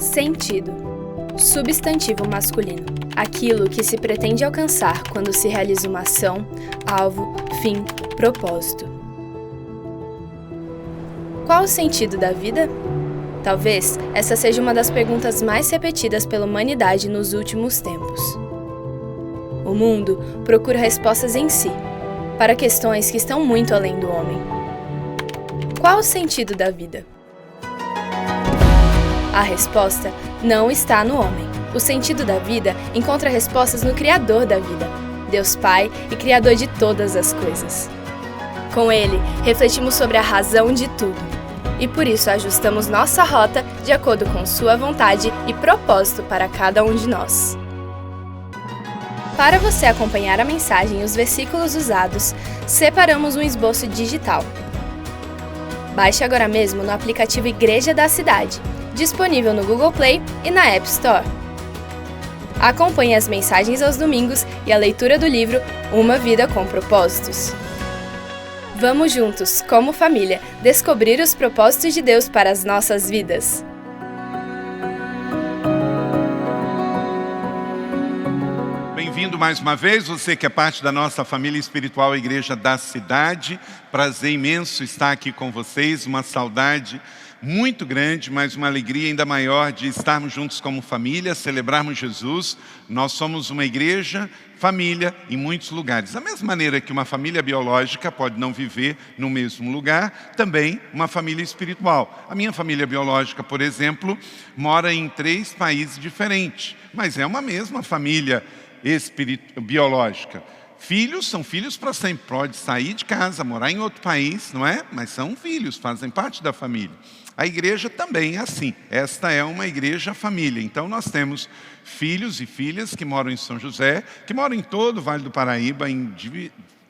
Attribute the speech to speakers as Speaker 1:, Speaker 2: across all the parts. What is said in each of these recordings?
Speaker 1: Sentido. Substantivo masculino. Aquilo que se pretende alcançar quando se realiza uma ação, alvo, fim, propósito. Qual o sentido da vida? Talvez essa seja uma das perguntas mais repetidas pela humanidade nos últimos tempos. O mundo procura respostas em si, para questões que estão muito além do homem. Qual o sentido da vida? A resposta não está no homem. O sentido da vida encontra respostas no Criador da vida, Deus Pai e Criador de todas as coisas. Com Ele, refletimos sobre a razão de tudo, e por isso ajustamos nossa rota de acordo com Sua vontade e propósito para cada um de nós. Para você acompanhar a mensagem e os versículos usados, separamos um esboço digital. Baixe agora mesmo no aplicativo Igreja da Cidade, disponível no Google Play e na App Store. Acompanhe as mensagens aos domingos e a leitura do livro Uma Vida com Propósitos. Vamos juntos, como família, descobrir os propósitos de Deus para as nossas vidas.
Speaker 2: Bem-vindo mais uma vez, você que é parte da nossa família espiritual Igreja da Cidade. Prazer imenso estar aqui com vocês, uma saudade muito grande, mas uma alegria ainda maior de estarmos juntos como família, celebrarmos Jesus. Nós somos uma igreja, família em muitos lugares. Da mesma maneira que uma família biológica pode não viver no mesmo lugar, também uma família espiritual. A minha família biológica, por exemplo, mora em 3 países diferentes, mas é uma mesma família biológica. Filhos são filhos para sempre. Pode sair de casa, morar em outro país, não é? Mas são filhos, fazem parte da família. A igreja também é assim. Esta é uma igreja família. Então nós temos filhos e filhas que moram em São José, que moram em todo o Vale do Paraíba, em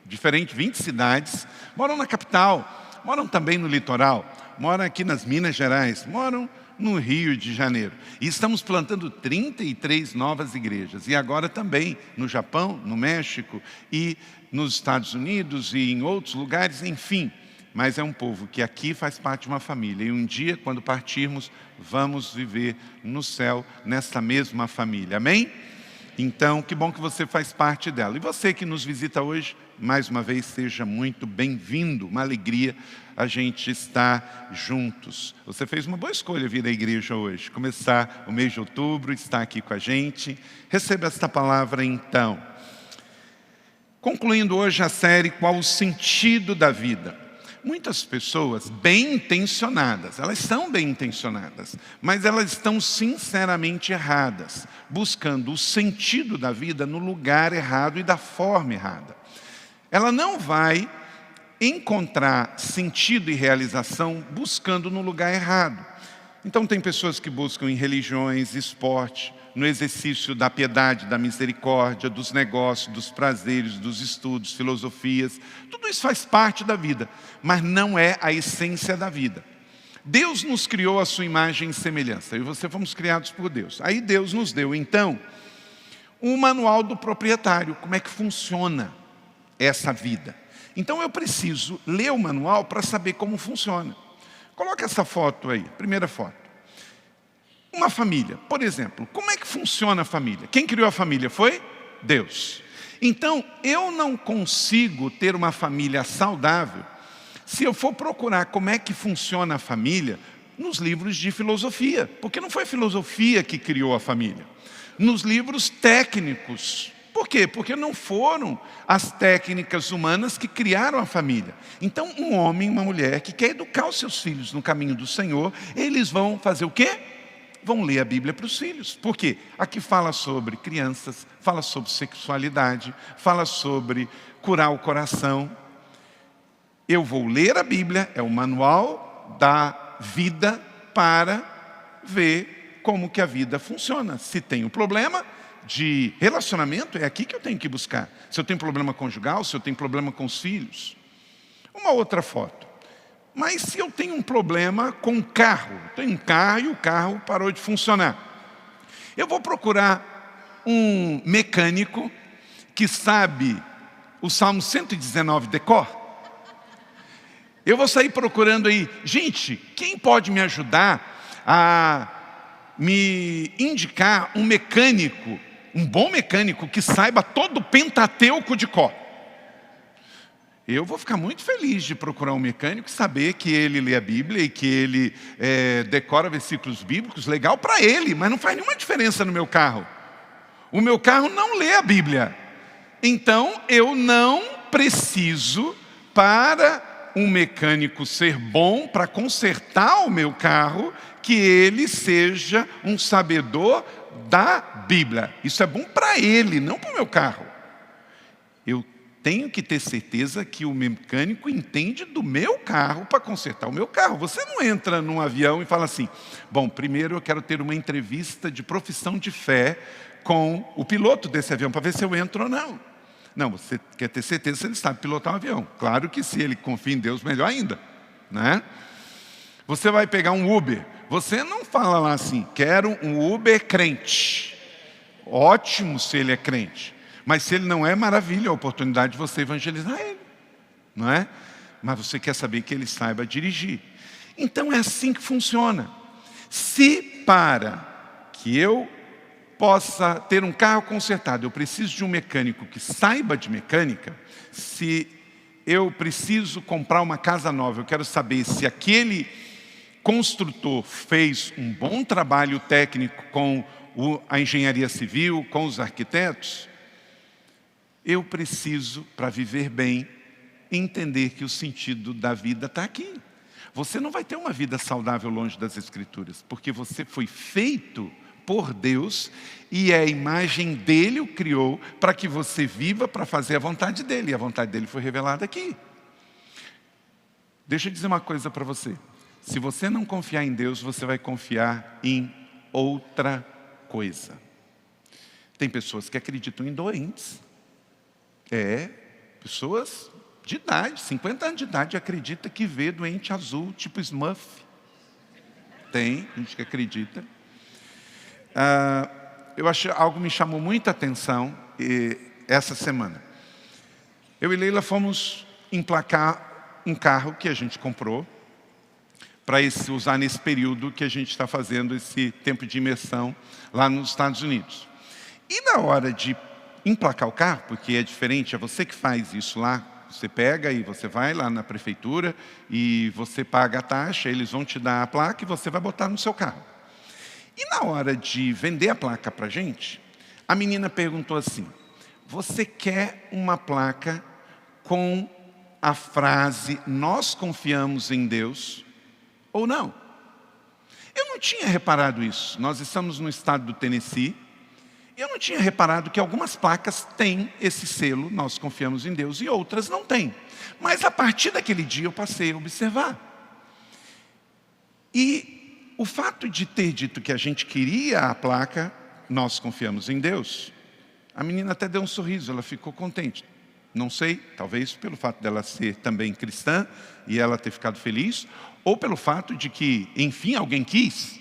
Speaker 2: diferentes 20 cidades, moram na capital, moram também no litoral, moram aqui nas Minas Gerais, moram no Rio de Janeiro. E estamos plantando 33 novas igrejas. E agora também no Japão, no México e nos Estados Unidos e em outros lugares, enfim. Mas é um povo que aqui faz parte de uma família. E um dia, quando partirmos, vamos viver no céu, nessa mesma família. Amém? Então, que bom que você faz parte dela. E você que nos visita hoje, mais uma vez, seja muito bem-vindo. Uma alegria a gente estar juntos. Você fez uma boa escolha vir à igreja hoje. Começar o mês de outubro, estar aqui com a gente. Receba esta palavra então. Concluindo hoje a série Qual o Sentido da Vida? Muitas pessoas bem intencionadas, elas são bem intencionadas, mas elas estão sinceramente erradas, buscando o sentido da vida no lugar errado e da forma errada. Ela não vai encontrar sentido e realização buscando no lugar errado. Então tem pessoas que buscam em religiões, esporte, no exercício da piedade, da misericórdia, dos negócios, dos prazeres, dos estudos, filosofias. Tudo isso faz parte da vida, mas não é a essência da vida. Deus nos criou a sua imagem e semelhança. Eu e você fomos criados por Deus. Aí Deus nos deu, então, um manual do proprietário. Como é que funciona essa vida? Então eu preciso ler o manual para saber como funciona. Coloca essa foto aí, primeira foto. Uma família, por exemplo, como é que funciona a família? Quem criou a família foi Deus. Então, eu não consigo ter uma família saudável se eu for procurar como é que funciona a família nos livros de filosofia. Porque não foi a filosofia que criou a família. Nos livros técnicos. Por quê? Porque não foram as técnicas humanas que criaram a família. Então, um homem e uma mulher que quer educar os seus filhos no caminho do Senhor, eles vão fazer o quê? Vão ler a Bíblia para os filhos. Por quê? Aqui fala sobre crianças, fala sobre sexualidade, fala sobre curar o coração. Eu vou ler a Bíblia, é o manual da vida para ver como que a vida funciona. Se tem um problema de relacionamento, é aqui que eu tenho que buscar. Se eu tenho problema conjugal, se eu tenho problema com os filhos. Uma outra foto. Mas se eu tenho um problema com o carro, tenho um carro e o carro parou de funcionar. Eu vou procurar um mecânico que sabe o Salmo 119 de cor. Eu vou sair procurando aí, gente, quem pode me ajudar a me indicar um mecânico, um bom mecânico que saiba todo o Pentateuco de cor. Eu vou ficar muito feliz de procurar um mecânico e saber que ele lê a Bíblia e que ele decora versículos bíblicos. Legal para ele, mas não faz nenhuma diferença no meu carro. O meu carro não lê a Bíblia. Então, eu não preciso, para um mecânico ser bom para consertar o meu carro, que ele seja um sabedor da Bíblia. Isso é bom para ele, não para o meu carro. Eu tenho que ter certeza que o mecânico entende do meu carro para consertar o meu carro. Você não entra num avião e fala assim: bom, primeiro eu quero ter uma entrevista de profissão de fé com o piloto desse avião para ver se eu entro ou não. Não, você quer ter certeza se ele sabe pilotar um avião. Claro que se ele confia em Deus, melhor ainda, né? Você vai pegar um Uber. Você não fala lá assim: quero um Uber crente. Ótimo se ele é crente. Mas se ele não é, maravilha, a oportunidade de você evangelizar ele, não é? Mas você quer saber que ele saiba dirigir. Então é assim que funciona. Se para que eu possa ter um carro consertado, eu preciso de um mecânico que saiba de mecânica. Se eu preciso comprar uma casa nova, eu quero saber se aquele construtor fez um bom trabalho técnico com a engenharia civil, com os arquitetos. Eu preciso, para viver bem, entender que o sentido da vida está aqui. Você não vai ter uma vida saudável longe das Escrituras, porque você foi feito por Deus e a imagem dele o criou para que você viva para fazer a vontade dele. E a vontade dele foi revelada aqui. Deixa eu dizer uma coisa para você. Se você não confiar em Deus, você vai confiar em outra coisa. Tem pessoas que acreditam em doentes. Pessoas de idade, 50 anos de idade, acredita que vê doente azul, tipo Smurf. Tem gente que acredita. Algo me chamou muita atenção essa semana. Eu e Leila fomos emplacar um carro que a gente comprou para usar nesse período que a gente está fazendo esse tempo de imersão lá nos Estados Unidos. E na hora de emplacar o carro, porque é diferente, é você que faz isso lá. Você pega e você vai lá na prefeitura e você paga a taxa, eles vão te dar a placa e você vai botar no seu carro. E na hora de vender a placa para a gente, a menina perguntou assim: você quer uma placa com a frase "nós confiamos em Deus" ou não? Eu não tinha reparado isso. Nós estamos no estado do Tennessee. Eu não tinha reparado que algumas placas têm esse selo, nós confiamos em Deus, e outras não têm. Mas a partir daquele dia eu passei a observar. E o fato de ter dito que a gente queria a placa, nós confiamos em Deus, a menina até deu um sorriso, ela ficou contente. Não sei, talvez pelo fato dela ser também cristã e ela ter ficado feliz, ou pelo fato de que, enfim, alguém quis.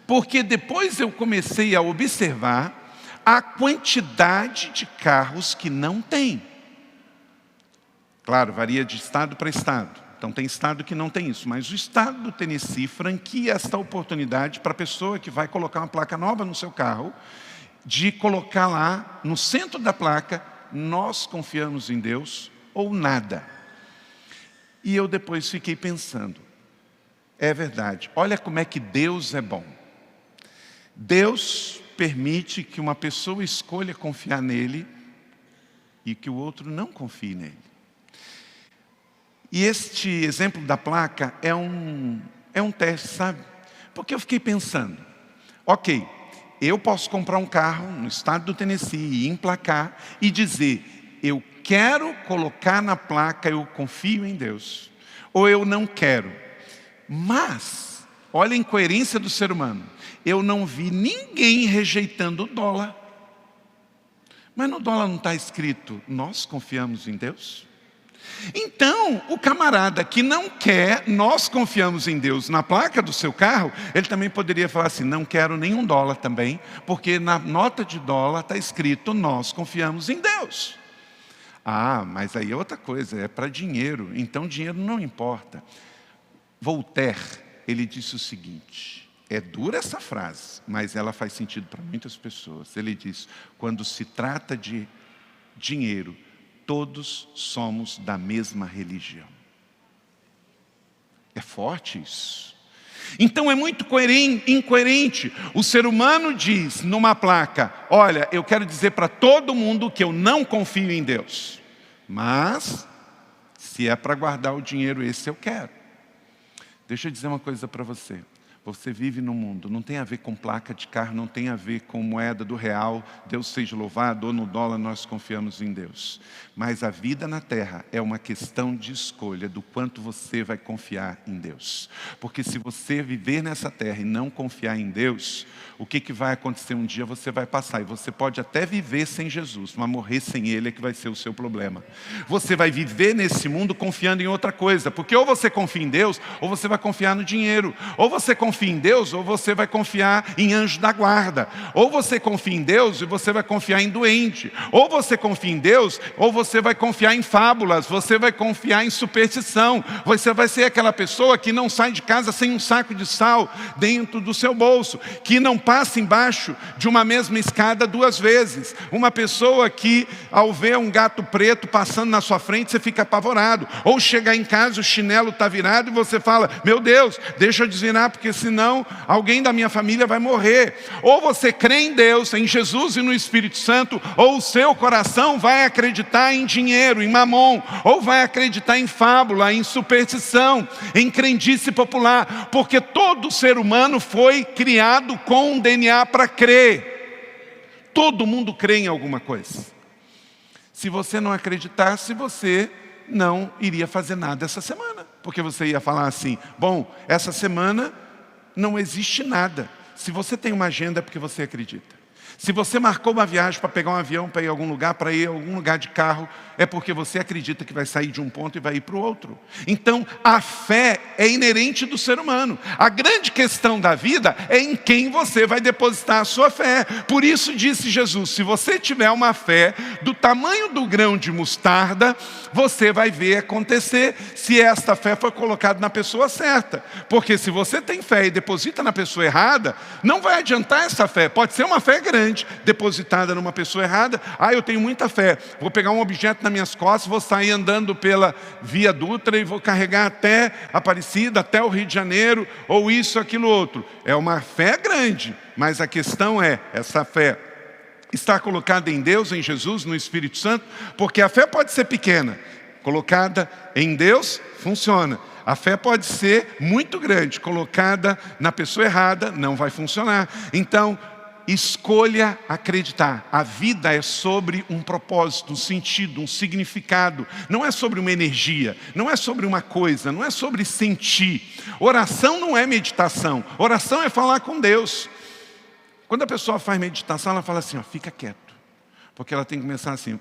Speaker 2: Porque depois eu comecei a observar a quantidade de carros que não tem. Claro, varia de estado para estado. Então tem estado que não tem isso. Mas o estado do Tennessee franquia esta oportunidade para a pessoa que vai colocar uma placa nova no seu carro, de colocar lá, no centro da placa, "nós confiamos em Deus" ou "nada". E eu depois fiquei pensando, é verdade, olha como é que Deus é bom. Deus permite que uma pessoa escolha confiar nele e que o outro não confie nele. E este exemplo da placa é um teste, sabe? Porque eu fiquei pensando, ok, eu posso comprar um carro no estado do Tennessee e emplacar e dizer: eu quero colocar na placa "eu confio em Deus", ou eu não quero. Mas, olha a incoerência do ser humano. Eu não vi ninguém rejeitando o dólar. Mas no dólar não está escrito "nós confiamos em Deus"? Então, o camarada que não quer "nós confiamos em Deus" na placa do seu carro, ele também poderia falar assim: não quero nenhum dólar também, porque na nota de dólar está escrito "nós confiamos em Deus". Ah, mas aí é outra coisa, é para dinheiro, então dinheiro não importa. Voltaire, ele disse o seguinte: É dura essa frase, mas ela faz sentido para muitas pessoas. Ele diz, quando se trata de dinheiro, todos somos da mesma religião. É forte isso. Então é muito incoerente. O ser humano diz numa placa, olha, eu quero dizer para todo mundo que eu não confio em Deus. Mas, se é para guardar o dinheiro, esse eu quero. Deixa eu dizer uma coisa para você. Você vive no mundo, não tem a ver com placa de carro, não tem a ver com moeda do real, Deus seja louvado, ou no dólar nós confiamos em Deus. Mas a vida na terra é uma questão de escolha do quanto você vai confiar em Deus. Porque se você viver nessa terra e não confiar em Deus, o que vai acontecer? Um dia você vai passar, e você pode até viver sem Jesus, mas morrer sem Ele é que vai ser o seu problema. Você vai viver nesse mundo confiando em outra coisa, porque ou você confia em Deus, ou você vai confiar no dinheiro. Ou você confia em Deus, ou você vai confiar em anjo da guarda. Ou você confia em Deus, e você vai confiar em doente. Ou você confia em Deus, ou você vai confiar em fábulas, você vai confiar em superstição. Você vai ser aquela pessoa que não sai de casa sem um saco de sal dentro do seu bolso, que não passa embaixo de uma mesma escada 2 vezes. Uma pessoa que, ao ver um gato preto passando na sua frente, você fica apavorado. Ou chegar em casa, o chinelo está virado e você fala, meu Deus, deixa eu desvirar, porque senão alguém da minha família vai morrer. Ou você crê em Deus, em Jesus e no Espírito Santo, ou o seu coração vai acreditar em dinheiro, em mamon, ou vai acreditar em fábula, em superstição, em crendice popular, porque todo ser humano foi criado com um DNA para crer. Todo mundo crê em alguma coisa. Se você não acreditasse, você não iria fazer nada essa semana, porque você ia falar assim, bom, essa semana não existe nada. Se você tem uma agenda é porque você acredita. Se você marcou uma viagem para pegar um avião, para ir a algum lugar, para ir a algum lugar de carro, é porque você acredita que vai sair de um ponto e vai ir para o outro. Então, a fé é inerente do ser humano. A grande questão da vida é em quem você vai depositar a sua fé. Por isso disse Jesus, se você tiver uma fé do tamanho do grão de mostarda, você vai ver acontecer se esta fé foi colocada na pessoa certa. Porque se você tem fé e deposita na pessoa errada, não vai adiantar essa fé. Pode ser uma fé grande, depositada numa pessoa errada. Eu tenho muita fé, vou pegar um objeto nas minhas costas, vou sair andando pela Via Dutra e vou carregar até Aparecida, até o Rio de Janeiro, ou isso, aquilo, outro. É uma fé grande, mas a questão é, essa fé está colocada em Deus, em Jesus, no Espírito Santo? Porque a fé pode ser pequena, colocada em Deus, funciona. A fé pode ser muito grande, colocada na pessoa errada, não vai funcionar. Então, escolha acreditar. A vida é sobre um propósito, um sentido, um significado. Não é sobre uma energia, não é sobre uma coisa, não é sobre sentir. Oração não é meditação. Oração é falar com Deus. Quando a pessoa faz meditação, ela fala assim, fica quieto. Porque ela tem que começar assim.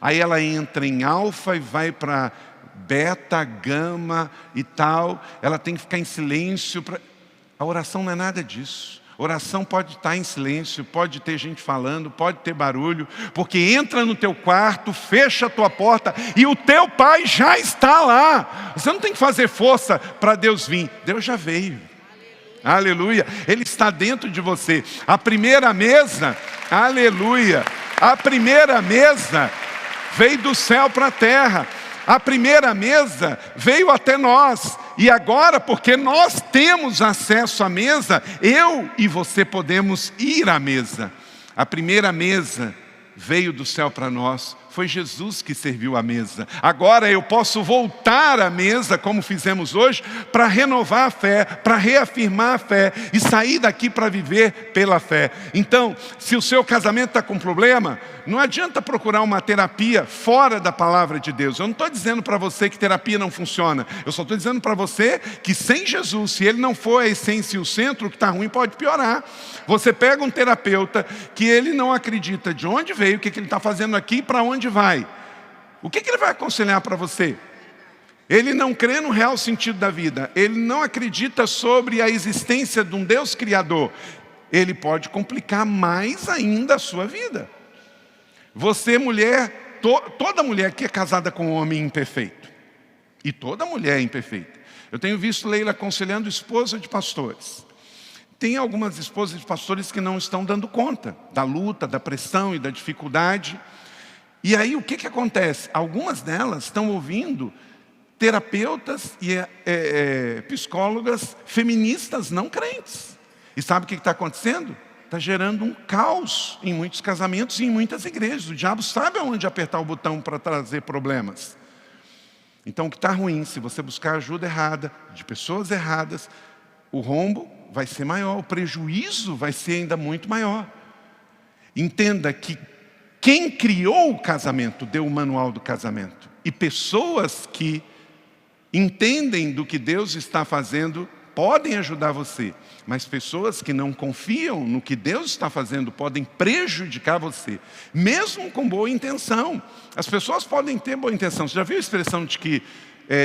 Speaker 2: Aí ela entra em alfa e vai para beta, gama e tal. Ela tem que ficar em silêncio. A oração não é nada disso. Oração pode estar em silêncio, pode ter gente falando, pode ter barulho, porque entra no teu quarto, fecha a tua porta e o teu pai já está lá. Você não tem que fazer força para Deus vir. Deus já veio. Aleluia. Ele está dentro de você. A primeira mesa, aleluia. A primeira mesa veio do céu para a terra. A primeira mesa veio até nós. E agora, porque nós temos acesso à mesa, eu e você podemos ir à mesa. A primeira mesa veio do céu para nós. Foi Jesus que serviu a mesa. Agora eu posso voltar à mesa, como fizemos hoje, para renovar a fé, para reafirmar a fé e sair daqui para viver pela fé. Então, se o seu casamento está com problema, não adianta procurar uma terapia fora da palavra de Deus. Eu não estou dizendo para você que terapia não funciona. Eu só estou dizendo para você que sem Jesus, se ele não for a essência e o centro, o que está ruim pode piorar. Você pega um terapeuta que ele não acredita de onde veio, o que ele está fazendo aqui e para onde vai. O que ele vai aconselhar para você? Ele não crê no real sentido da vida. Ele não acredita sobre a existência de um Deus Criador. Ele pode complicar mais ainda a sua vida. Você, mulher, toda mulher que é casada com um homem imperfeito, e toda mulher é imperfeita, Eu tenho visto Leila aconselhando esposa de pastores. Tem algumas esposas de pastores que não estão dando conta da luta, da pressão e da dificuldade. E aí o que acontece? Algumas delas estão ouvindo terapeutas e psicólogas feministas não crentes. E sabe o que está acontecendo? Está gerando um caos em muitos casamentos e em muitas igrejas. O diabo sabe aonde apertar o botão para trazer problemas. Então o que está ruim, se você buscar ajuda errada, de pessoas erradas, o rombo vai ser maior, o prejuízo vai ser ainda muito maior. Entenda que quem criou o casamento deu o manual do casamento. E pessoas que entendem do que Deus está fazendo podem ajudar você. Mas pessoas que não confiam no que Deus está fazendo podem prejudicar você. Mesmo com boa intenção. As pessoas podem ter boa intenção. Você já viu a expressão de que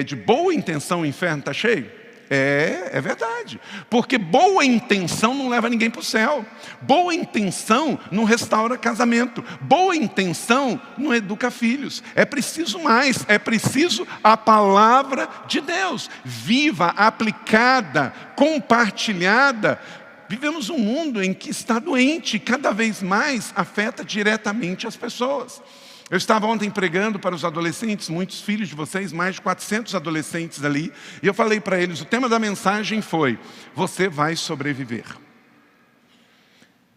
Speaker 2: de boa intenção o inferno está cheio? É verdade. Porque boa intenção não leva ninguém para o céu. Boa intenção não restaura casamento. Boa intenção não educa filhos. É preciso mais. É preciso a palavra de Deus. Viva, aplicada, compartilhada. Vivemos um mundo em que está doente. Cada vez mais afeta diretamente as pessoas. Eu estava ontem pregando para os adolescentes, muitos filhos de vocês, mais de 400 adolescentes ali, e eu falei para eles, o tema da mensagem foi, você vai sobreviver.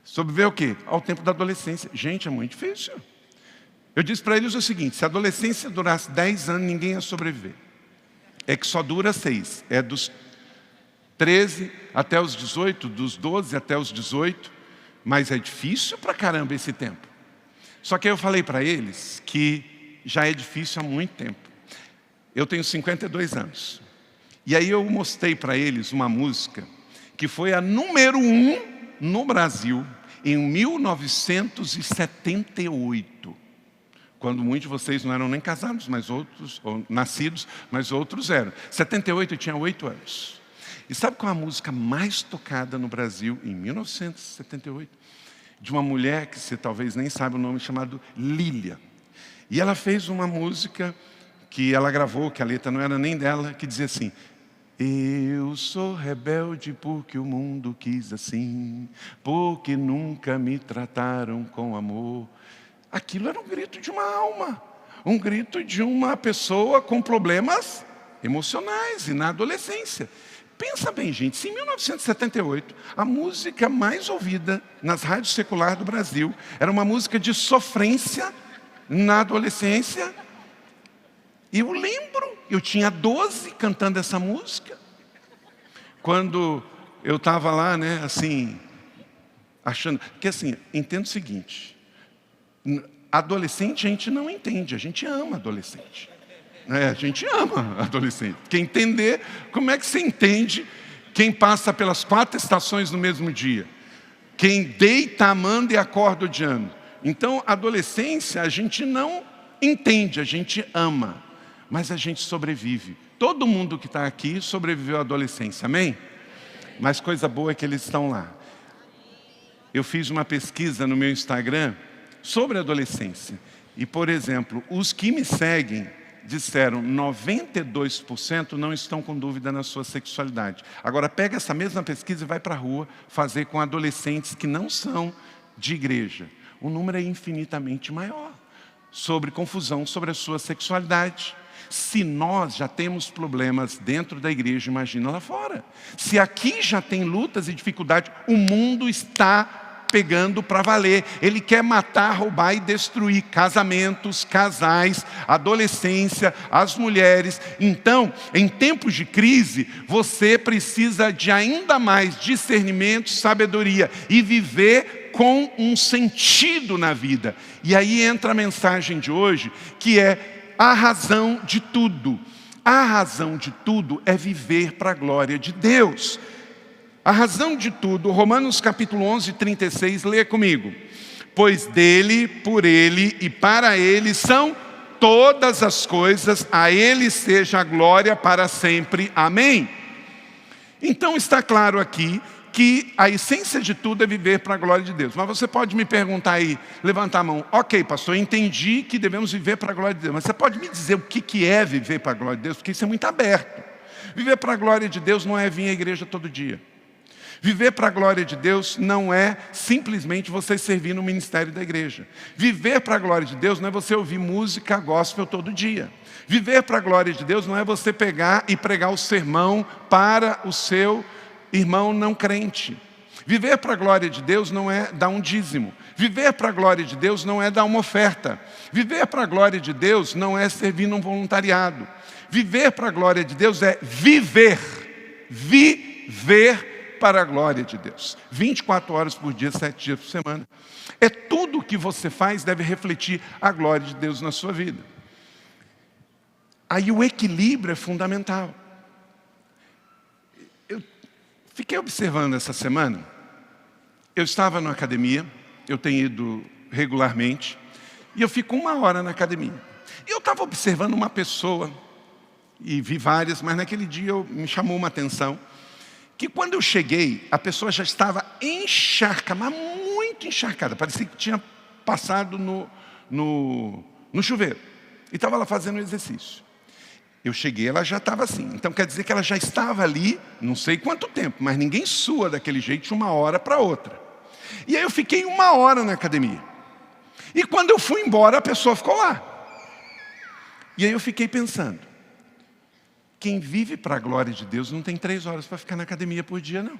Speaker 2: Sobreviver o quê? Ao tempo da adolescência. Gente, é muito difícil. Eu disse para eles o seguinte, se a adolescência durasse 10 anos, ninguém ia sobreviver. É que só dura 6. É dos 13 até os 18, dos 12 até os 18, mas é difícil pra caramba esse tempo. Só que eu falei para eles que já é difícil há muito tempo. Eu tenho 52 anos. E aí eu mostrei para eles uma música que foi a número 1 no Brasil em 1978. Quando muitos de vocês não eram nem casados, mas outros, ou nascidos, mas outros eram. 78 eu tinha 8 anos. E sabe qual é a música mais tocada no Brasil em 1978? De uma mulher que você talvez nem saiba o nome, chamado Lília. E ela fez uma música que ela gravou, que a letra não era nem dela, que dizia assim, eu sou rebelde porque o mundo quis assim, porque nunca me trataram com amor. Aquilo era um grito de uma alma, um grito de uma pessoa com problemas emocionais e na adolescência. Pensa bem, gente, se em 1978 a música mais ouvida nas rádios seculares do Brasil era uma música de sofrência na adolescência, e eu lembro, eu tinha 12 cantando essa música, quando eu estava lá, né, assim, achando, que assim, entendo o seguinte, adolescente a gente não entende, a gente ama adolescente. A gente ama adolescente. Quem entender, como é que você entende quem passa pelas 4 estações no mesmo dia? Quem deita amando e acorda odiando. Então, adolescência a gente não entende, a gente ama. Mas a gente sobrevive. Todo mundo que está aqui sobreviveu à adolescência, amém? Mas coisa boa é que eles estão lá. Eu fiz uma pesquisa no meu Instagram sobre a adolescência. E, por exemplo, os que me seguem disseram 92% não estão com dúvida na sua sexualidade. Agora pega essa mesma pesquisa e vai para a rua fazer com adolescentes que não são de igreja. O número é infinitamente maior sobre confusão sobre a sua sexualidade. Se nós já temos problemas dentro da igreja, imagina lá fora. Se aqui já tem lutas e dificuldades, o mundo está pegando para valer. Ele quer matar, roubar e destruir casamentos, casais, adolescência, as mulheres. Então, em tempos de crise, você precisa de ainda mais discernimento, sabedoria e viver com um sentido na vida. E aí entra a mensagem de hoje, que é a razão de tudo. A razão de tudo é viver para a glória de Deus. A razão de tudo, Romanos capítulo 11, 36, leia comigo. Pois dele, por ele e para ele são todas as coisas, a ele seja a glória para sempre. Amém? Então está claro aqui que a essência de tudo é viver para a glória de Deus. Mas você pode me perguntar aí, levantar a mão. Ok, pastor, eu entendi que devemos viver para a glória de Deus. Mas você pode me dizer o que é viver para a glória de Deus? Porque isso é muito aberto. Viver para a glória de Deus não é vir à igreja todo dia. Viver para a glória de Deus não é simplesmente você servir no ministério da igreja. Viver para a glória de Deus não é você ouvir música gospel todo dia. Viver para a glória de Deus não é você pegar e pregar o sermão para o seu irmão não crente. Viver para a glória de Deus não é dar um dízimo. Viver para a glória de Deus não é dar uma oferta. Viver para a glória de Deus não é servir num voluntariado. Viver para a glória de Deus é viver para a glória de Deus. 24 horas por dia, 7 dias por semana. É tudo o que você faz deve refletir a glória de Deus na sua vida. Aí o equilíbrio é fundamental. Eu fiquei observando essa semana. Eu estava na academia, eu tenho ido regularmente, e eu fico 1 hora na academia. E eu estava observando uma pessoa, e vi várias, mas naquele dia me chamou uma atenção, que quando eu cheguei, a pessoa já estava encharcada, mas muito encharcada. Parecia que tinha passado no chuveiro. E estava lá fazendo exercício. Eu cheguei, ela já estava assim. Então quer dizer que ela já estava ali, não sei quanto tempo, mas ninguém sua daquele jeito de 1 hora para outra. E aí eu fiquei 1 hora na academia. E quando eu fui embora, a pessoa ficou lá. E aí eu fiquei pensando, quem vive para a glória de Deus não tem 3 horas para ficar na academia por dia, não.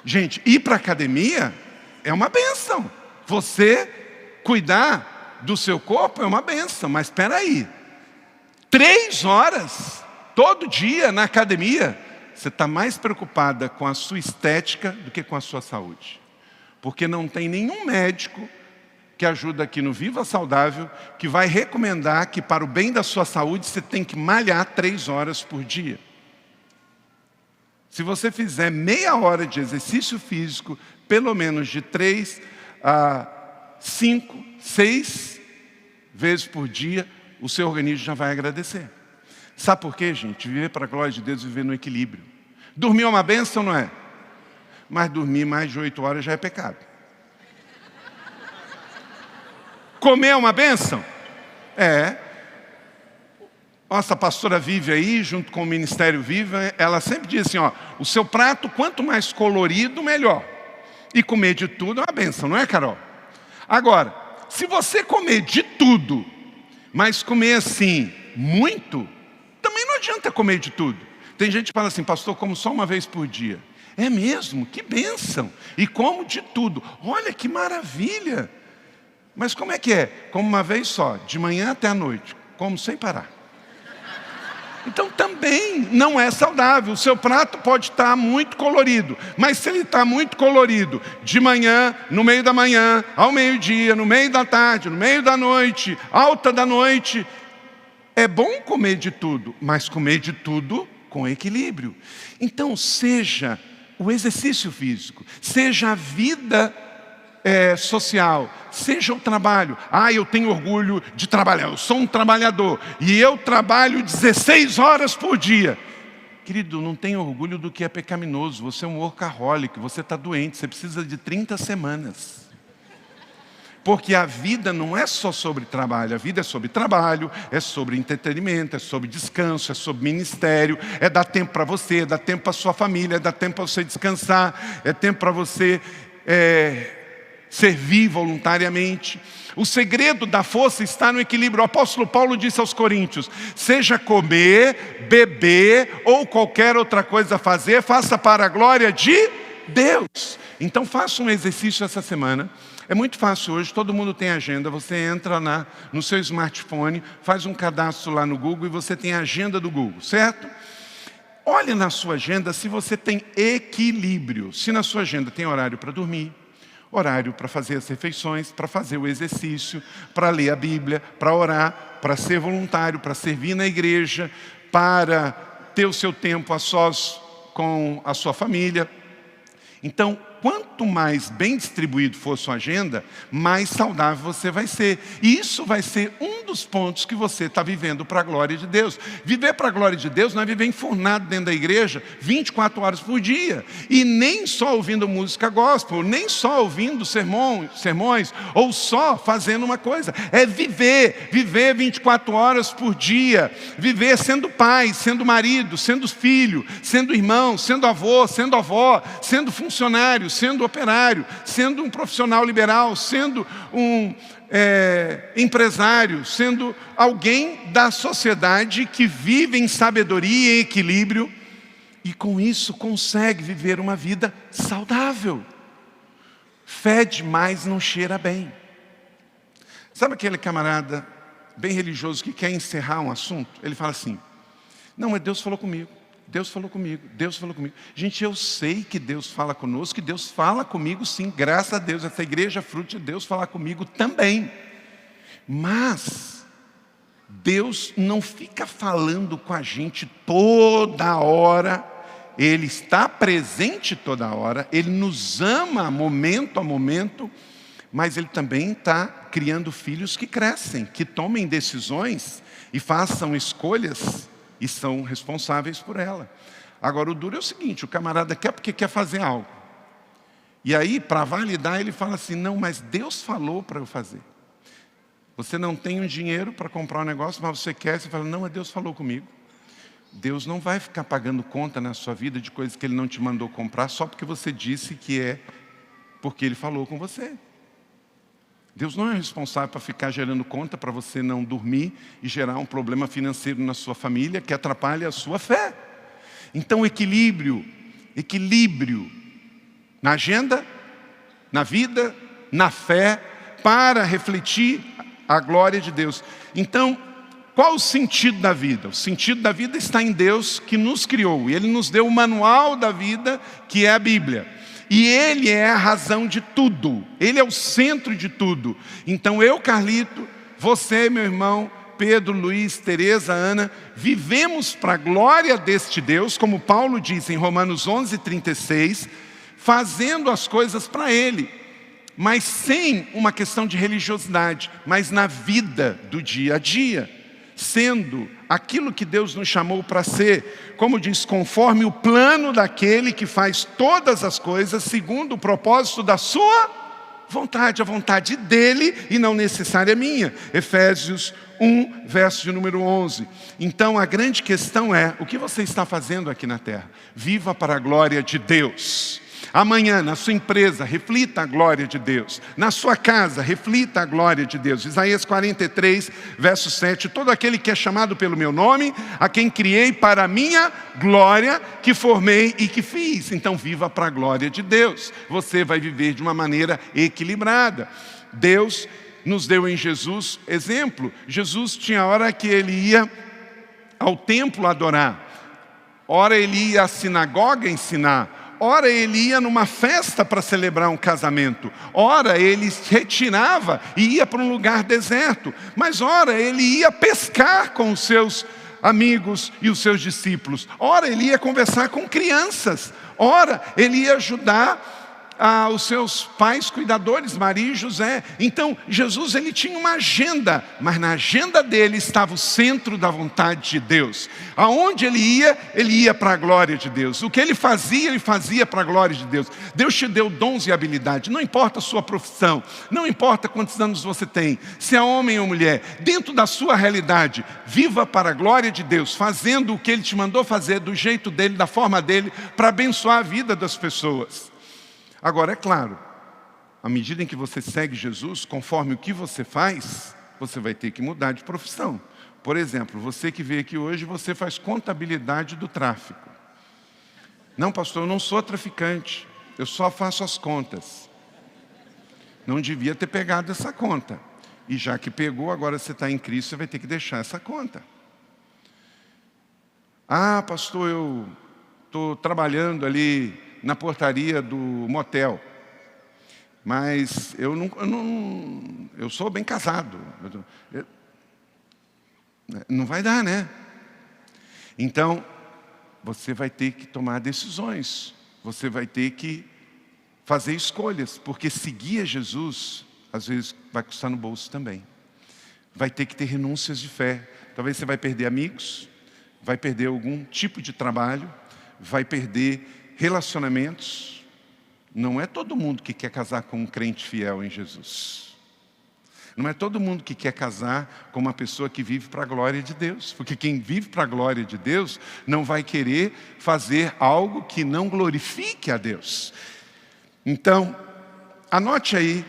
Speaker 2: Gente, ir para a academia é uma bênção. Você cuidar do seu corpo é uma bênção, mas espera aí. 3 horas todo dia na academia, você está mais preocupada com a sua estética do que com a sua saúde. Porque não tem nenhum médico que ajuda aqui no Viva Saudável, que vai recomendar que para o bem da sua saúde você tem que malhar 3 horas por dia. Se você fizer meia hora de exercício físico, pelo menos de 3 a 5, 6 vezes por dia, o seu organismo já vai agradecer. Sabe por quê, gente? Viver para a glória de Deus, viver no equilíbrio. Dormir é uma bênção, não é? Mas dormir mais de 8 horas já é pecado. Comer é uma bênção? É. Nossa pastora Vive aí, junto com o Ministério Viva, ela sempre diz assim, ó, o seu prato, quanto mais colorido, melhor. E comer de tudo é uma bênção, não é, Carol? Agora, se você comer de tudo, mas comer assim, muito, também não adianta comer de tudo. Tem gente que fala assim, pastor, como só uma vez por dia. É mesmo? Que bênção! E como de tudo. Olha que maravilha! Mas como é que é? Como uma vez só, de manhã até a noite, como sem parar. Então também não é saudável. O seu prato pode estar muito colorido, mas se ele está muito colorido, de manhã, no meio da manhã, ao meio-dia, no meio da tarde, no meio da noite, alta da noite, é bom comer de tudo, mas comer de tudo com equilíbrio. Então seja o exercício físico, seja a vida social, seja o trabalho. Eu tenho orgulho de trabalhar, eu sou um trabalhador e eu trabalho 16 horas por dia. Querido, não tenha orgulho do que é pecaminoso. Você é um workaholic, você está doente, você precisa de 30 semanas. Porque a vida não é só sobre trabalho, a vida é sobre trabalho, é sobre entretenimento, é sobre descanso, é sobre ministério, é dar tempo para você, é dar tempo para a sua família, é dar tempo para você descansar, é tempo para você servir voluntariamente. O segredo da força está no equilíbrio. O apóstolo Paulo disse aos Coríntios, seja comer, beber ou qualquer outra coisa fazer, faça para a glória de Deus. Então faça um exercício essa semana. É muito fácil hoje, todo mundo tem agenda. Você entra no seu smartphone, faz um cadastro lá no Google e você tem a agenda do Google, certo? Olhe na sua agenda se você tem equilíbrio. Se na sua agenda tem horário para dormir, horário para fazer as refeições, para fazer o exercício, para ler a Bíblia, para orar, para ser voluntário, para servir na igreja, para ter o seu tempo a sós com a sua família. Então, quanto mais bem distribuído for sua agenda, mais saudável você vai ser. E isso vai ser um dos pontos que você está vivendo para a glória de Deus. Viver para a glória de Deus não é viver enfurnado dentro da igreja 24 horas por dia. E nem só ouvindo música gospel, nem só ouvindo sermões, ou só fazendo uma coisa. É viver 24 horas por dia. Viver sendo pai, sendo marido, sendo filho, sendo irmão, sendo avô, sendo avó, sendo funcionário, sendo operário, sendo um profissional liberal, sendo um empresário, sendo alguém da sociedade que vive em sabedoria e equilíbrio e com isso consegue viver uma vida saudável. Fede, mas não cheira bem. Sabe aquele camarada bem religioso que quer encerrar um assunto? Ele fala assim: não, mas Deus falou comigo. Deus falou comigo, Deus falou comigo. Gente, eu sei que Deus fala conosco, que Deus fala comigo sim, graças a Deus. Essa igreja é fruto de Deus falar comigo também. Mas Deus não fica falando com a gente toda hora. Ele está presente toda hora, Ele nos ama momento a momento, mas Ele também está criando filhos que crescem, que tomem decisões e façam escolhas e são responsáveis por ela. Agora, o duro é o seguinte: o camarada quer porque quer fazer algo. E aí, para validar, ele fala assim: não, mas Deus falou para eu fazer. Você não tem um dinheiro para comprar um negócio, mas você quer, você fala: não, mas Deus falou comigo. Deus não vai ficar pagando conta na sua vida de coisas que Ele não te mandou comprar só porque você disse que é porque Ele falou com você. Deus não é responsável para ficar gerando conta para você não dormir e gerar um problema financeiro na sua família que atrapalha a sua fé. Então, equilíbrio na agenda, na vida, na fé, para refletir a glória de Deus. Então, qual o sentido da vida? O sentido da vida está em Deus que nos criou. E Ele nos deu o manual da vida, que é a Bíblia. E Ele é a razão de tudo. Ele é o centro de tudo. Então eu, Carlito, você, meu irmão, Pedro, Luiz, Tereza, Ana, vivemos para a glória deste Deus, como Paulo diz em Romanos 11:36, fazendo as coisas para Ele. Mas sem uma questão de religiosidade, mas na vida do dia a dia. Sendo aquilo que Deus nos chamou para ser, como diz, conforme o plano daquele que faz todas as coisas segundo o propósito da sua vontade, a vontade dele e não necessária minha. Efésios 1, verso de número 11. Então a grande questão é: o que você está fazendo aqui na terra? Viva para a glória de Deus. Amanhã, na sua empresa, reflita a glória de Deus. Na sua casa, reflita a glória de Deus. Isaías 43, verso 7. Todo aquele que é chamado pelo meu nome, a quem criei para a minha glória, que formei e que fiz. Então, viva para a glória de Deus. Você vai viver de uma maneira equilibrada. Deus nos deu em Jesus exemplo. Jesus tinha hora que Ele ia ao templo adorar. Ora Ele ia à sinagoga ensinar. Ora ele ia numa festa para celebrar um casamento. Ora ele se retirava e ia para um lugar deserto. Mas ora ele ia pescar com os seus amigos e os seus discípulos. Ora ele ia conversar com crianças. Ora ele ia ajudar os seus pais cuidadores, Maria e José. Então Jesus ele tinha uma agenda, mas na agenda dele estava o centro da vontade de Deus. Aonde ele ia para a glória de Deus. O que ele fazia para a glória de Deus. Deus te deu dons e habilidades, não importa a sua profissão, não importa quantos anos você tem, se é homem ou mulher, dentro da sua realidade, viva para a glória de Deus, fazendo o que Ele te mandou fazer, do jeito dele, da forma dele, para abençoar a vida das pessoas. Agora, é claro, à medida em que você segue Jesus, conforme o que você faz, você vai ter que mudar de profissão. Por exemplo, você que veio aqui hoje, você faz contabilidade do tráfico. Não, pastor, eu não sou traficante, eu só faço as contas. Não devia ter pegado essa conta. E já que pegou, agora você está em Cristo, você vai ter que deixar essa conta. Ah, pastor, eu estou trabalhando ali na portaria do motel, mas eu sou bem casado. Não vai dar, né? Então, você vai ter que tomar decisões. Você vai ter que fazer escolhas, porque seguir a Jesus, às vezes, vai custar no bolso também. Vai ter que ter renúncias de fé. Talvez você vai perder amigos, vai perder algum tipo de trabalho, vai perder relacionamentos. Não é todo mundo que quer casar com um crente fiel em Jesus. Não é todo mundo que quer casar com uma pessoa que vive para a glória de Deus. Porque quem vive para a glória de Deus não vai querer fazer algo que não glorifique a Deus. Então, anote aí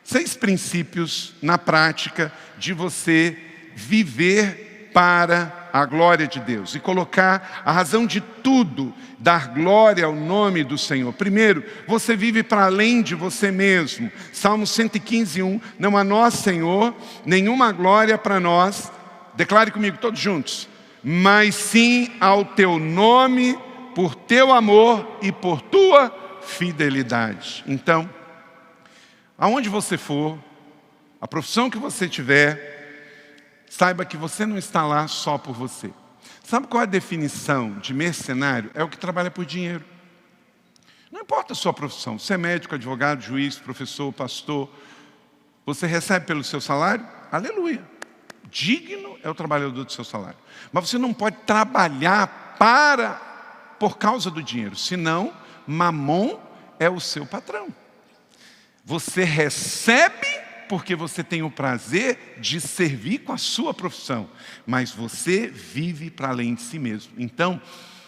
Speaker 2: 6 princípios na prática de você viver para a glória de Deus e colocar a razão de tudo, dar glória ao nome do Senhor. Primeiro, você vive para além de você mesmo. Salmo 115:1, não há nós, Senhor, nenhuma glória para nós, declare comigo todos juntos, mas sim ao teu nome, por teu amor e por tua fidelidade. Então, aonde você for, a profissão que você tiver, saiba que você não está lá só por você. Sabe qual é a definição de mercenário? É o que trabalha por dinheiro. Não importa a sua profissão, você é médico, advogado, juiz, professor, pastor, você recebe pelo seu salário? Aleluia. Digno é o trabalhador do seu salário. Mas você não pode trabalhar por causa do dinheiro, senão Mamon é o seu patrão. Você recebe porque você tem o prazer de servir com a sua profissão, mas você vive para além de si mesmo. Então,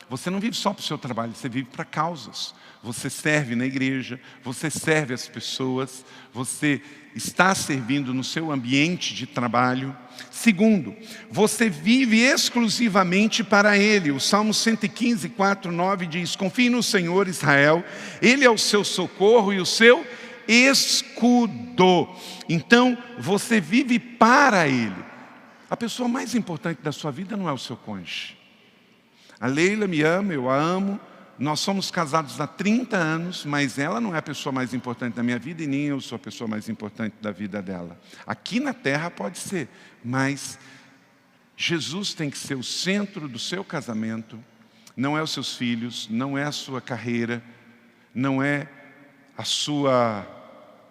Speaker 2: você não vive só para o seu trabalho, você vive para causas. Você serve na igreja, você serve as pessoas, você está servindo no seu ambiente de trabalho. Segundo, você vive exclusivamente para Ele. O Salmo 115:4-9 diz, confie no Senhor, Israel, Ele é o seu socorro e o seu escudo. Então, você vive para Ele. A pessoa mais importante da sua vida não é o seu cônjuge. A Leila me ama, eu a amo. Nós somos casados há 30 anos, mas ela não é a pessoa mais importante da minha vida e nem eu sou a pessoa mais importante da vida dela. Aqui na terra pode ser, mas Jesus tem que ser o centro do seu casamento. Não é os seus filhos, não é a sua carreira, não é a sua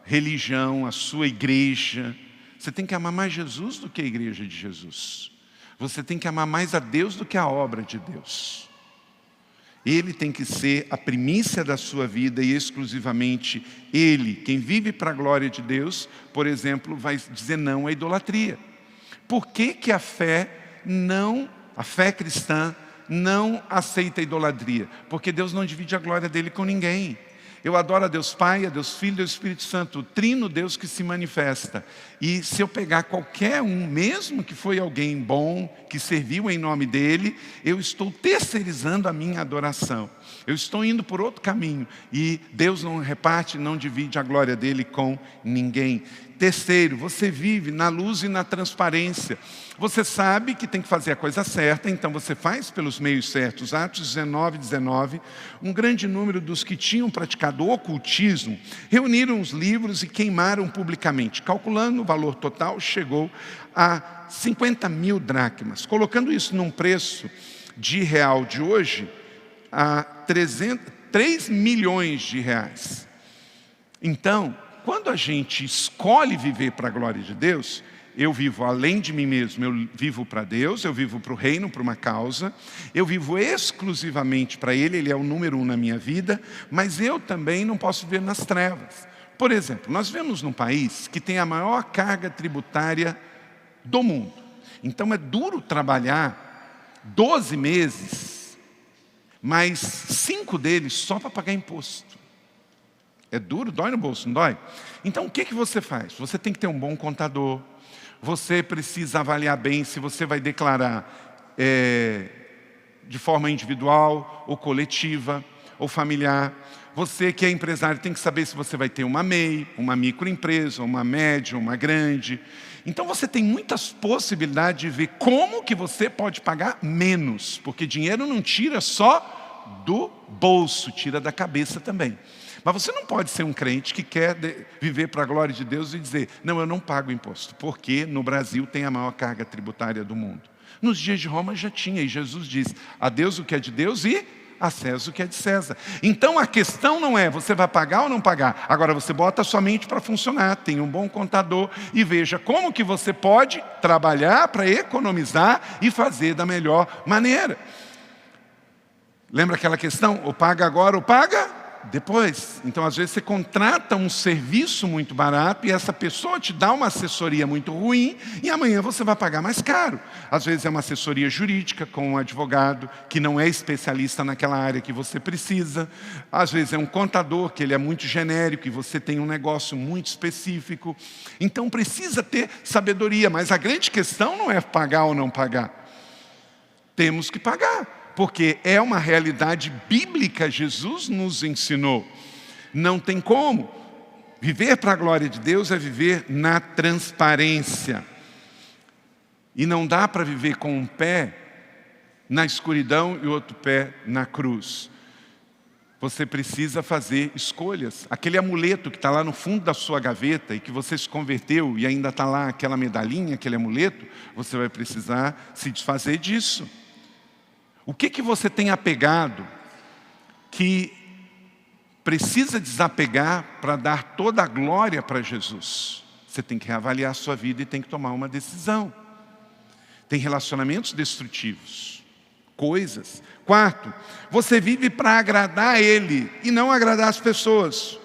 Speaker 2: religião, a sua igreja. Você tem que amar mais Jesus do que a igreja de Jesus. Você tem que amar mais a Deus do que a obra de Deus. Ele tem que ser a primícia da sua vida e exclusivamente Ele. Quem vive para a glória de Deus, por exemplo, vai dizer não à idolatria. Por que a fé cristã não aceita a idolatria? Porque Deus não divide a glória dele com ninguém. Eu adoro a Deus Pai, a Deus Filho e a Deus Espírito Santo, o trino Deus que se manifesta. E se eu pegar qualquer um, mesmo que foi alguém bom, que serviu em nome dele, eu estou terceirizando a minha adoração. Eu estou indo por outro caminho. E Deus não reparte, não divide a glória dele com ninguém. Terceiro, você vive na luz e na transparência. Você sabe que tem que fazer a coisa certa, então você faz pelos meios certos. Atos 19:19, um grande número dos que tinham praticado o ocultismo reuniram os livros e queimaram publicamente. Calculando o valor total, chegou a 50.000 dracmas. Colocando isso num preço de real de hoje, a 3 milhões de reais. Então, quando a gente escolhe viver para a glória de Deus, eu vivo além de mim mesmo, eu vivo para Deus, eu vivo para o reino, para uma causa, eu vivo exclusivamente para Ele, Ele é o número 1 na minha vida, mas eu também não posso viver nas trevas. Por exemplo, nós vivemos num país que tem a maior carga tributária do mundo. Então é duro trabalhar 12 meses, mas 5 deles só para pagar imposto. É duro, dói no bolso, não dói? Então o que você faz? Você tem que ter um bom contador. Você precisa avaliar bem se você vai declarar de forma individual, ou coletiva, ou familiar. Você que é empresário tem que saber se você vai ter uma MEI, uma microempresa, uma média, uma grande. Então você tem muitas possibilidades de ver como que você pode pagar menos. Porque dinheiro não tira só do bolso, tira da cabeça também. Mas você não pode ser um crente que quer viver para a glória de Deus e dizer, não, eu não pago imposto, porque no Brasil tem a maior carga tributária do mundo. Nos dias de Roma já tinha, e Jesus diz, a Deus o que é de Deus e A César o que é de César. Então a questão não é você vai pagar ou não pagar. Agora você bota a sua mente para funcionar, tenha um bom contador e veja como que você pode trabalhar para economizar e fazer da melhor maneira. Lembra aquela questão? Ou paga agora ou paga depois. Então às vezes você contrata um serviço muito barato e essa pessoa te dá uma assessoria muito ruim e amanhã você vai pagar mais caro. Às vezes é uma assessoria jurídica com um advogado que não é especialista naquela área que você precisa. Às vezes é um contador que ele é muito genérico e você tem um negócio muito específico. Então precisa ter sabedoria, mas a grande questão não é pagar ou não pagar. Temos que pagar. Porque é uma realidade bíblica, Jesus nos ensinou. Não tem como. Viver para a glória de Deus é viver na transparência. E não dá para viver com um pé na escuridão e outro pé na cruz. Você precisa fazer escolhas. Aquele amuleto que está lá no fundo da sua gaveta e que você se converteu e ainda está lá aquela medalhinha, aquele amuleto, você vai precisar se desfazer disso. O que você tem apegado que precisa desapegar para dar toda a glória para Jesus? Você tem que reavaliar a sua vida e tem que tomar uma decisão. Tem relacionamentos destrutivos, coisas. Quarto, você vive para agradar a Ele e não agradar as pessoas.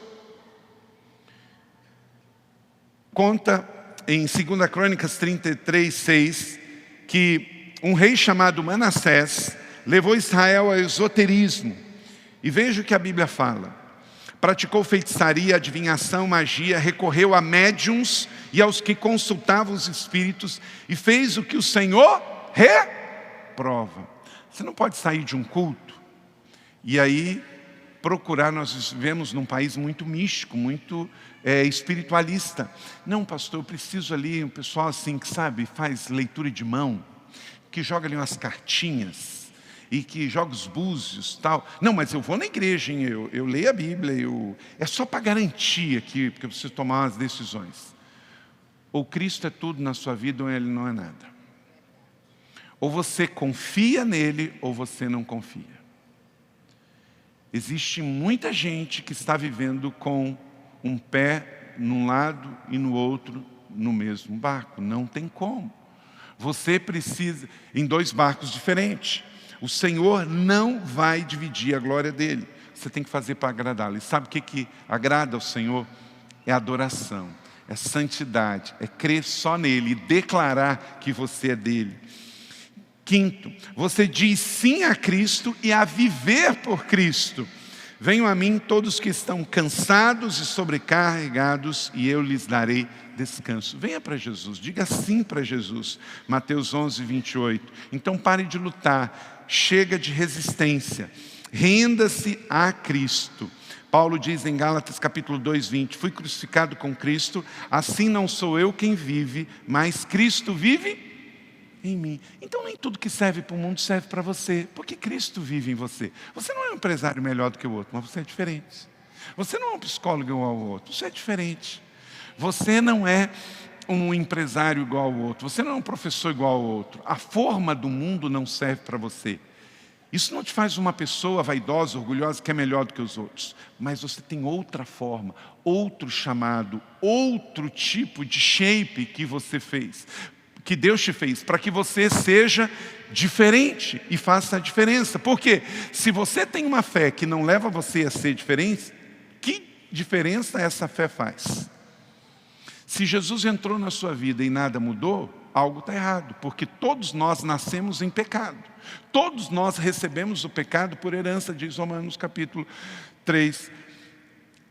Speaker 2: Conta em 2 Crônicas 33:6 que um rei chamado Manassés levou Israel ao esoterismo. E veja o que a Bíblia fala. Praticou feitiçaria, adivinhação, magia, recorreu a médiuns e aos que consultavam os espíritos e fez o que o Senhor reprova. Você não pode sair de um culto e aí procurar, nós vivemos num país muito místico, muito espiritualista. Não, pastor, eu preciso ali, um pessoal assim que sabe, faz leitura de mão, que joga ali umas cartinhas, e que joga os búzios e tal. Não, mas eu vou na igreja, hein? Eu leio a Bíblia, é só para garantir aqui, porque eu preciso tomar umas decisões. Ou Cristo é tudo na sua vida, ou Ele não é nada. Ou você confia nele, ou você não confia. Existe muita gente que está vivendo com um pé num lado e no outro no mesmo barco. Não tem como. Você precisa, em dois barcos diferentes. O Senhor não vai dividir a glória dele. Você tem que fazer para agradá-lo. E sabe o que agrada ao Senhor? É adoração, é santidade, é crer só nele e declarar que você é dele. Quinto, você diz sim a Cristo e a viver por Cristo. Venham a mim todos que estão cansados e sobrecarregados e eu lhes darei descanso. Venha para Jesus, diga sim para Jesus. Mateus 11:28. Então pare de lutar, chega de resistência, renda-se a Cristo. Paulo diz em Gálatas capítulo 2:20, fui crucificado com Cristo, assim não sou eu quem vive, mas Cristo vive em mim. Então nem tudo que serve para o mundo serve para você, porque Cristo vive em você. Você não é um empresário melhor do que o outro, mas você é diferente. Você não é um psicólogo igual ao outro, você é diferente. Você não é um empresário igual ao outro, você não é um professor igual ao outro. A forma do mundo não serve para você. Isso não te faz uma pessoa vaidosa, orgulhosa, que é melhor do que os outros. Mas você tem outra forma, outro chamado, outro tipo de shape que você fez, que Deus te fez, para que você seja diferente e faça a diferença. Porque se você tem uma fé que não leva você a ser diferente, que diferença essa fé faz? Se Jesus entrou na sua vida e nada mudou, algo está errado, porque todos nós nascemos em pecado. Todos nós recebemos o pecado por herança, diz Romanos capítulo 3.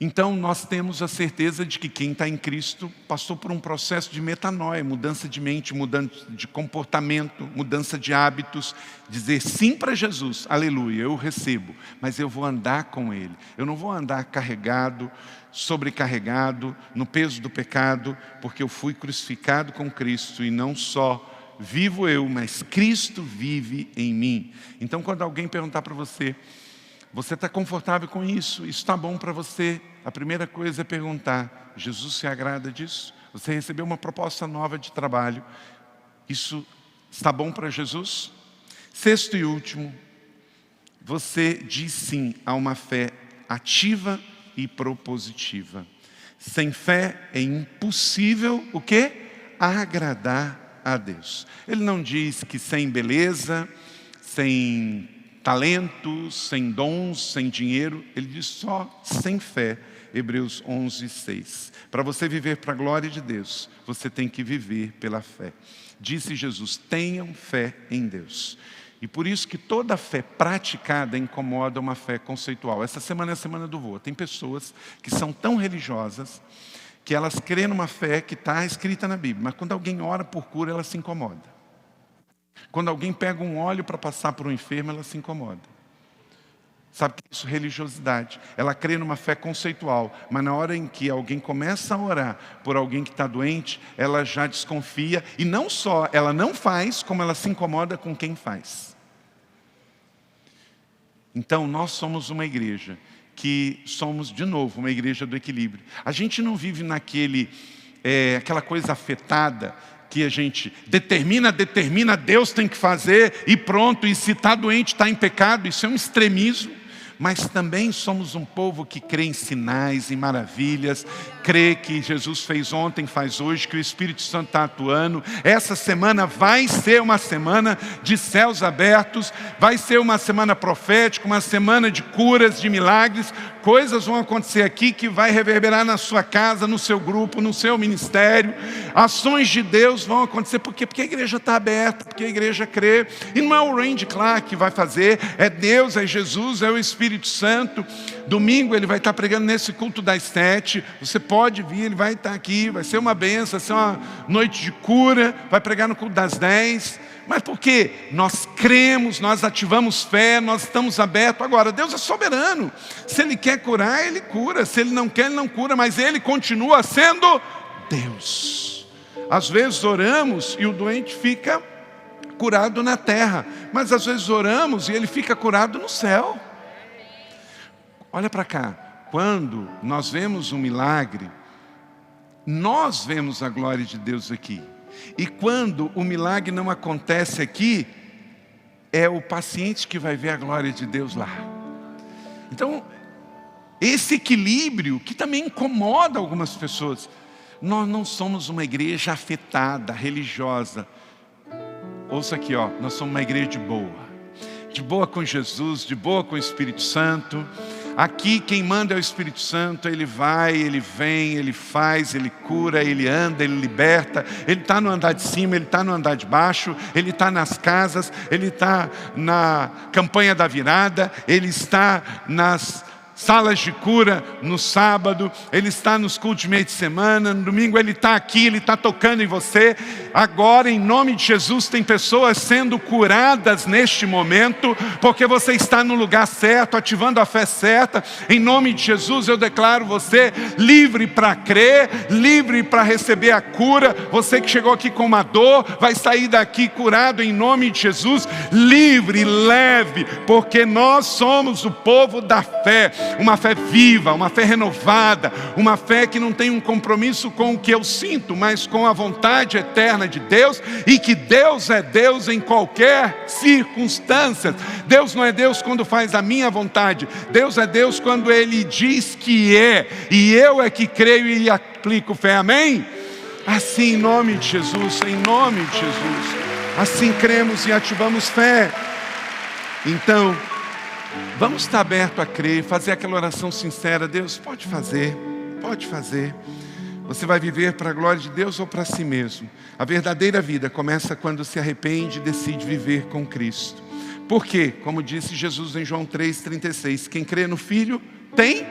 Speaker 2: Então nós temos a certeza de que quem está em Cristo passou por um processo de metanoia, mudança de mente, mudança de comportamento, mudança de hábitos, dizer sim para Jesus, aleluia, eu recebo, mas eu vou andar com Ele. Eu não vou andar carregado, sobrecarregado, no peso do pecado, porque eu fui crucificado com Cristo e não só vivo eu, mas Cristo vive em mim. Então quando alguém perguntar para você, você está confortável com isso? Isso está bom para você? A primeira coisa é perguntar, Jesus se agrada disso? Você recebeu uma proposta nova de trabalho, isso está bom para Jesus? Sexto e último, você diz sim a uma fé ativa e propositiva. Sem fé é impossível o quê? Agradar a Deus. Ele não diz que sem beleza, sem talentos, sem dons, sem dinheiro. Ele diz só sem fé. Hebreus 11:6. Para você viver para a glória de Deus, você tem que viver pela fé. Disse Jesus, tenham fé em Deus. E por isso que toda fé praticada incomoda uma fé conceitual. Essa semana é a semana do vô. Tem pessoas que são tão religiosas que elas creem numa fé que está escrita na Bíblia. Mas quando alguém ora por cura, ela se incomoda. Quando alguém pega um óleo para passar por um enfermo, ela se incomoda. Sabe que isso é religiosidade. Ela crê numa fé conceitual, mas na hora em que alguém começa a orar por alguém que está doente, ela já desconfia. E não só ela não faz, como ela se incomoda com quem faz. Então nós somos uma igreja que somos, de novo, uma igreja do equilíbrio. A gente não vive aquela coisa afetada, que a gente determina, Deus tem que fazer e pronto, e se está doente, está em pecado, isso é um extremismo. Mas também somos um povo que crê em sinais, em maravilhas, crê que Jesus fez ontem, faz hoje, que o Espírito Santo está atuando. Essa semana vai ser uma semana de céus abertos, vai ser uma semana profética, uma semana de curas, de milagres. Coisas vão acontecer aqui que vai reverberar na sua casa, no seu grupo, no seu ministério. Ações de Deus vão acontecer. Por quê? Porque a igreja está aberta, porque a igreja crê. E não é o Randy Clark que vai fazer, é Deus, é Jesus, é o Espírito Santo. Domingo ele vai estar pregando nesse culto das 7. Você pode vir, ele vai estar aqui, vai ser uma bênção, vai ser uma noite de cura, vai pregar no culto das 10. Mas por quê? Nós cremos, nós ativamos fé, nós estamos abertos. Agora, Deus é soberano. Se Ele quer curar, Ele cura. Se Ele não quer, Ele não cura. Mas Ele continua sendo Deus. Às vezes oramos e o doente fica curado na terra. Mas às vezes oramos e ele fica curado no céu. Olha para cá. Quando nós vemos um milagre, nós vemos a glória de Deus aqui. E quando o milagre não acontece aqui, é o paciente que vai ver a glória de Deus lá. Então, esse equilíbrio que também incomoda algumas pessoas. Nós não somos uma igreja afetada, religiosa. Ouça aqui, nós somos uma igreja de boa com Jesus, de boa com o Espírito Santo. Aqui quem manda é o Espírito Santo. Ele vai, ele vem, ele faz, ele cura, ele anda, ele liberta. Ele está no andar de cima, ele está no andar de baixo. Ele está nas casas, ele está na campanha da virada. Ele está nas salas de cura no sábado, Ele está nos cultos de meio de semana, no domingo Ele está aqui, Ele está tocando em você. Agora, em nome de Jesus, tem pessoas sendo curadas neste momento, porque você está no lugar certo, ativando a fé certa. Em nome de Jesus, eu declaro você livre para crer, livre para receber a cura. Você que chegou aqui com uma dor, vai sair daqui curado em nome de Jesus, livre, leve, porque nós somos o povo da fé. Uma fé viva, uma fé renovada, uma fé que não tem um compromisso com o que eu sinto, mas com a vontade eterna de Deus, e que Deus é Deus em qualquer circunstância. Deus não é Deus quando faz a minha vontade, Deus é Deus quando Ele diz que é, e eu é que creio e aplico fé, amém? Assim, em nome de Jesus, assim cremos e ativamos fé. Então, vamos estar abertos a crer, fazer aquela oração sincera. Deus, pode fazer. Você vai viver para a glória de Deus ou para si mesmo? A verdadeira vida começa quando se arrepende e decide viver com Cristo. Por quê? Como disse Jesus em João 3,36, quem crê no Filho tem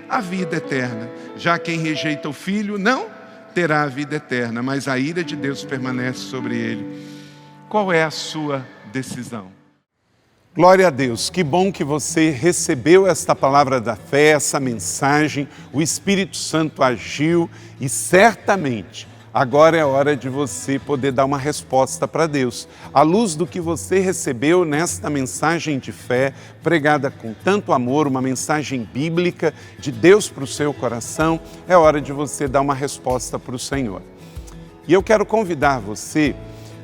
Speaker 2: a vida eterna. Já quem rejeita o Filho não terá a vida eterna, mas a ira de Deus permanece sobre ele. Qual é a sua decisão? Glória a Deus, que bom que você recebeu esta palavra da fé, essa mensagem, o Espírito Santo agiu e certamente agora é hora de você poder dar uma resposta para Deus. À luz do que você recebeu nesta mensagem de fé, pregada com tanto amor, uma mensagem bíblica de Deus para o seu coração, é hora de você dar uma resposta para o Senhor. E eu quero convidar você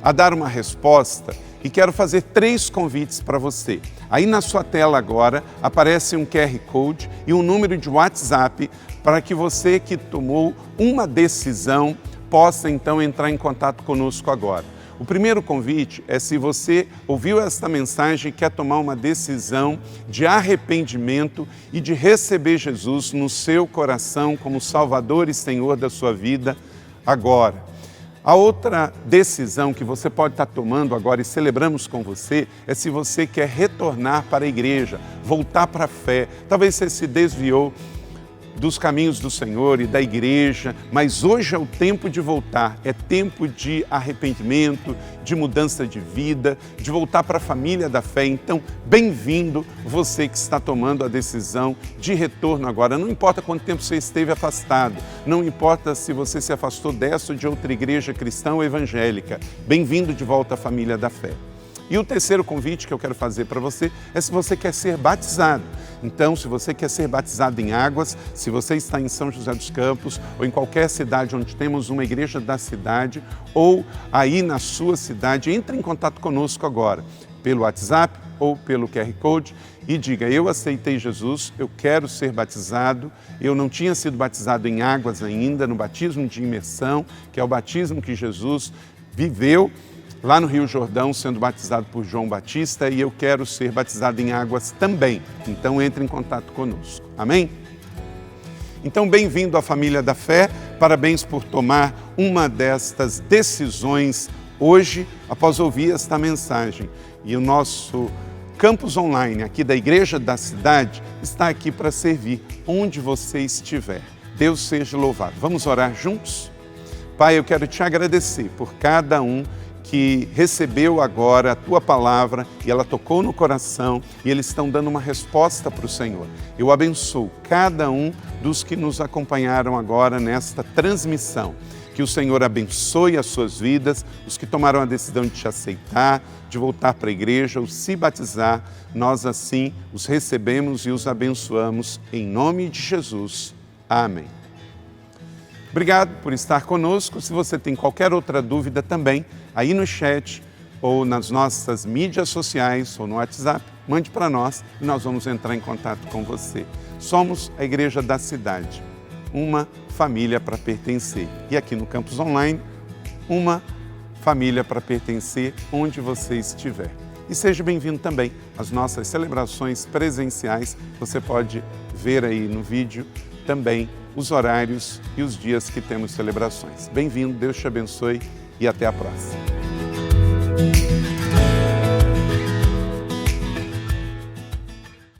Speaker 2: a dar uma resposta e quero fazer 3 convites para você. Aí na sua tela agora aparece um QR Code e um número de WhatsApp para que você que tomou uma decisão possa então entrar em contato conosco agora. O primeiro convite é se você ouviu esta mensagem e quer tomar uma decisão de arrependimento e de receber Jesus no seu coração como Salvador e Senhor da sua vida agora. A outra decisão que você pode estar tomando agora e celebramos com você é se você quer retornar para a igreja, voltar para a fé. Talvez você se desviou dos caminhos do Senhor e da igreja, mas hoje é o tempo de voltar, é tempo de arrependimento, de mudança de vida, de voltar para a família da fé. Então, bem-vindo você que está tomando a decisão de retorno agora. Não importa quanto tempo você esteve afastado, não importa se você se afastou dessa ou de outra igreja cristã ou evangélica, bem-vindo de volta à família da fé. E o terceiro convite que eu quero fazer para você é se você quer ser batizado. Então, se você quer ser batizado em águas, se você está em São José dos Campos ou em qualquer cidade onde temos uma igreja da cidade ou aí na sua cidade, entre em contato conosco agora, pelo WhatsApp ou pelo QR Code e diga: eu aceitei Jesus, eu quero ser batizado, eu não tinha sido batizado em águas ainda, no batismo de imersão, que é o batismo que Jesus viveu lá no Rio Jordão, sendo batizado por João Batista, e eu quero ser batizado em águas também. Então, entre em contato conosco. Amém? Então, bem-vindo à família da fé. Parabéns por tomar uma destas decisões hoje, após ouvir esta mensagem. E o nosso campus online aqui da Igreja da Cidade está aqui para servir onde você estiver. Deus seja louvado. Vamos orar juntos? Pai, eu quero te agradecer por cada um que recebeu agora a Tua palavra e ela tocou no coração e eles estão dando uma resposta para o Senhor. Eu abençoo cada um dos que nos acompanharam agora nesta transmissão. Que o Senhor abençoe as suas vidas, os que tomaram a decisão de te aceitar, de voltar para a igreja ou se batizar, nós assim os recebemos e os abençoamos em nome de Jesus. Amém. Obrigado por estar conosco. Se você tem qualquer outra dúvida também, aí no chat ou nas nossas mídias sociais ou no WhatsApp, mande para nós e nós vamos entrar em contato com você. Somos a Igreja da Cidade, uma família para pertencer. E aqui no Campus Online, uma família para pertencer onde você estiver. E seja bem-vindo também às nossas celebrações presenciais. Você pode ver aí no vídeo também os horários e os dias que temos celebrações. Bem-vindo, Deus te abençoe e até a próxima.